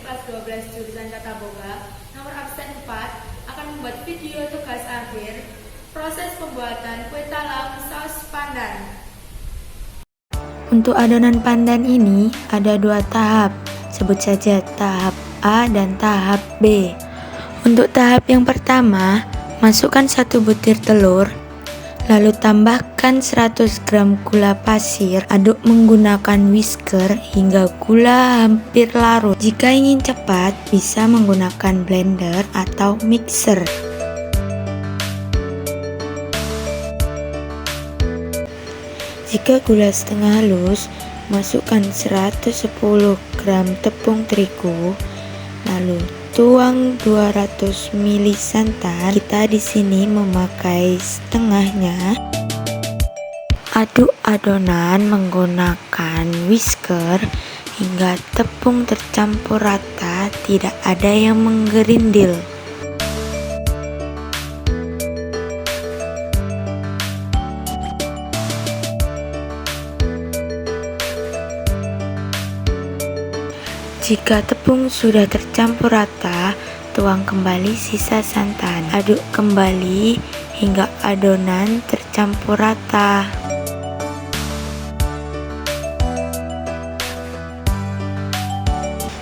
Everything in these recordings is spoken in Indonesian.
kelas 12 jurusan Tata Boga nomor absen 4 akan membuat video tugas akhir proses pembuatan kue talam saus pandan. Untuk adonan pandan ini ada 2 tahap, sebut saja tahap A dan tahap B. Untuk tahap yang pertama, masukkan 1 butir telur, lalu tambahkan 100 gram gula pasir, aduk menggunakan whisker hingga gula hampir larut. Jika ingin cepat, bisa menggunakan blender atau mixer. Jika gula setengah halus, masukkan 110 gram tepung terigu, lalu tuang 200 ml santan. Kita di sini memakai setengahnya. Aduk adonan menggunakan whisker hingga tepung tercampur rata, tidak ada yang menggerindil. Jika tepung sudah tercampur rata, tuang kembali sisa santan. Aduk kembali hingga adonan tercampur rata.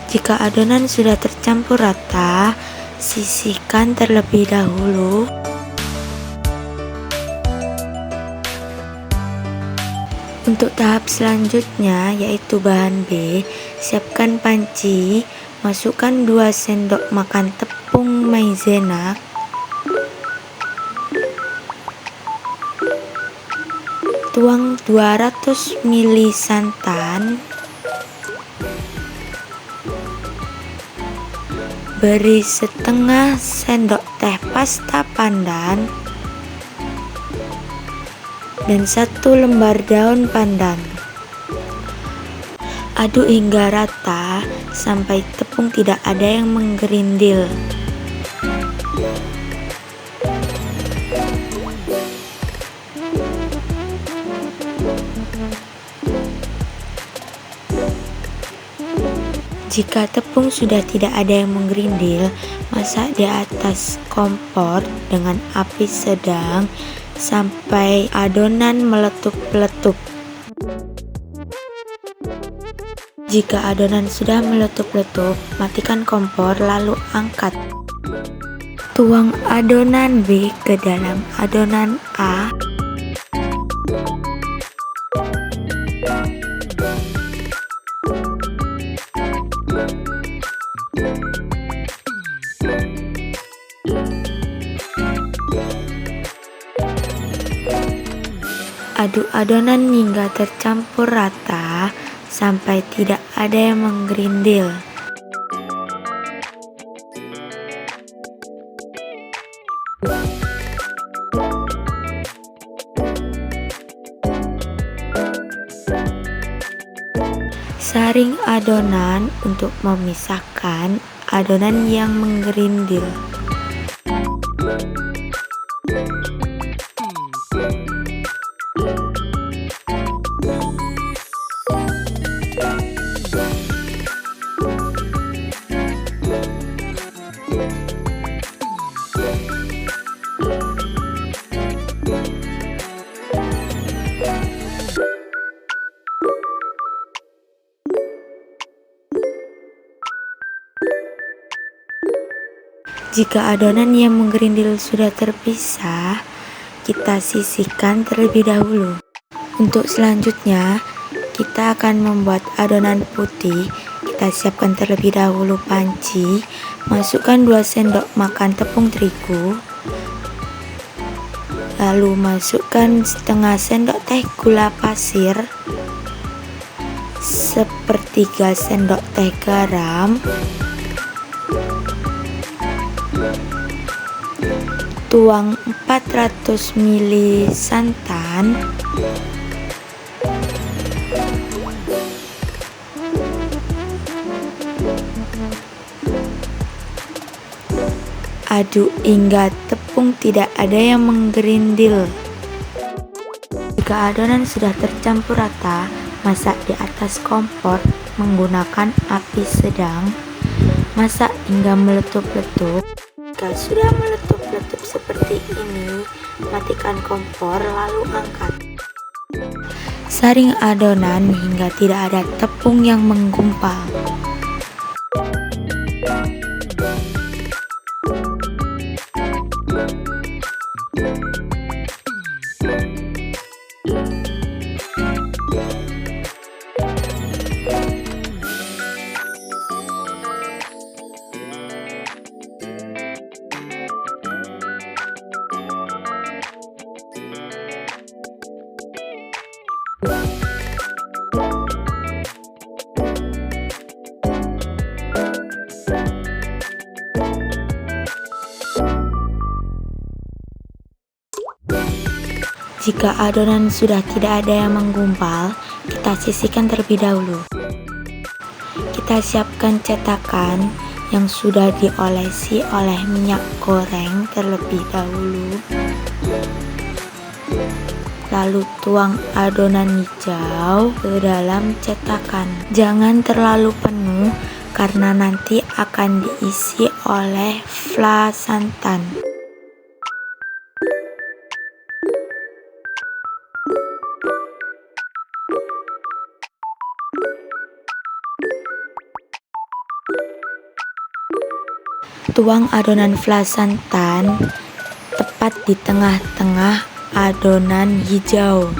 Jika adonan sudah tercampur rata, sisihkan terlebih dahulu. Untuk tahap selanjutnya, yaitu bahan B, siapkan panci, masukkan 2 sendok makan tepung maizena, tuang 200 ml santan, beri setengah sendok teh pasta pandan, dan 1 lembar daun pandan. Aduk hingga rata sampai tepung tidak ada yang menggerindil. Jika tepung sudah tidak ada yang menggerindil, masak di atas kompor dengan api sedang sampai adonan meletup-letup. Jika adonan sudah meletup-letup, matikan kompor lalu angkat. Tuang adonan B ke dalam adonan A. Aduk adonan hingga tercampur rata sampai tidak ada yang menggerindil. Saring adonan untuk memisahkan adonan yang menggerindil. Jika adonan yang menggerindil sudah terpisah, kita sisihkan terlebih dahulu. Untuk selanjutnya, kita akan membuat adonan putih. Kita siapkan terlebih dahulu panci, masukkan 2 sendok makan tepung terigu, lalu masukkan setengah sendok teh gula pasir, 1/3 sendok teh garam, tuang 400 ml santan, aduk hingga tepung tidak ada yang menggerindil. Jika adonan sudah tercampur rata, masak di atas kompor menggunakan api sedang Masak hingga meletup-letup. Jika sudah meletup-letup seperti ini, matikan kompor lalu angkat. Saring adonan hingga tidak ada tepung yang menggumpal. Jika adonan sudah tidak ada yang menggumpal, kita sisihkan terlebih dahulu. Kita siapkan cetakan yang sudah diolesi oleh minyak goreng terlebih dahulu. Lalu tuang adonan hijau ke dalam cetakan. Jangan terlalu penuh karena nanti akan diisi oleh fla santan. Tuang adonan fla santan tepat di tengah-tengah adonan hijau.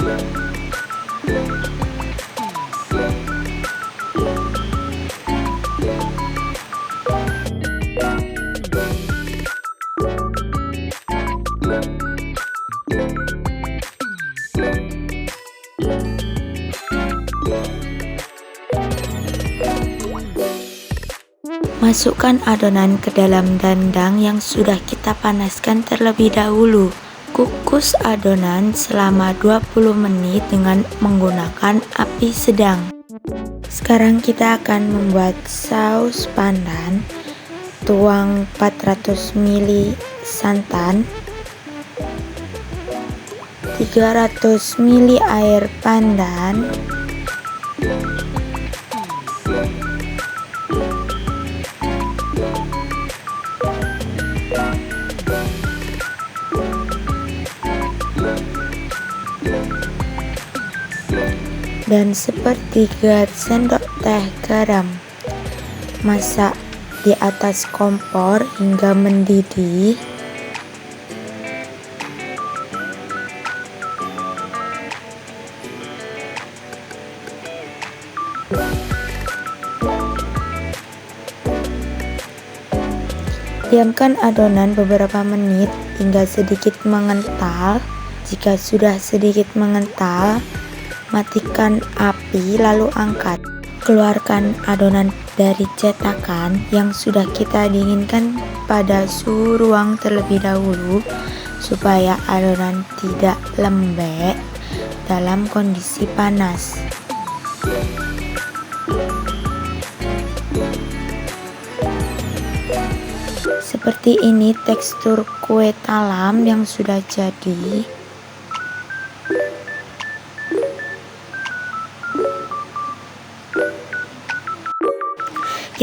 Masukkan adonan ke dalam dandang yang sudah kita panaskan terlebih dahulu. Kukus adonan selama 20 menit dengan menggunakan api sedang. Sekarang kita akan membuat saus pandan. Tuang 400 ml santan, 300 ml air pandan, dan sepertiga sendok teh garam. Masak di atas kompor hingga mendidih. Diamkan adonan beberapa menit hingga sedikit mengental. Jika sudah sedikit mengental, matikan api lalu angkat. Keluarkan adonan dari cetakan yang sudah kita dinginkan pada suhu ruang terlebih dahulu supaya adonan tidak lembek dalam kondisi panas. Seperti ini tekstur kue talam yang sudah jadi.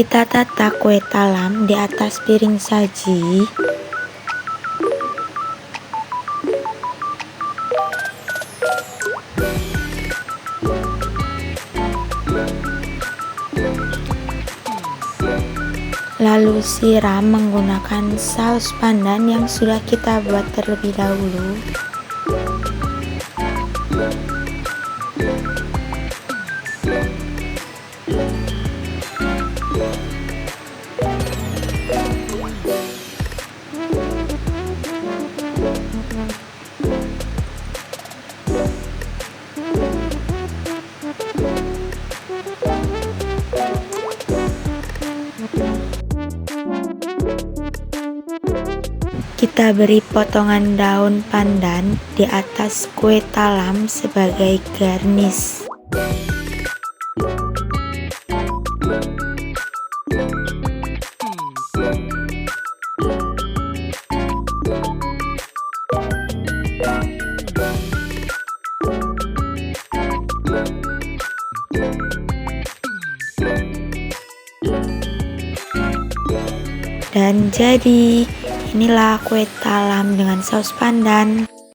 Kita tata kue talam di atas piring saji. Lalu siram menggunakan saus pandan yang sudah kita buat terlebih dahulu. Kita beri potongan daun pandan di atas kue talam sebagai garnish. Dan jadi, inilah kue talam dengan saus pandan.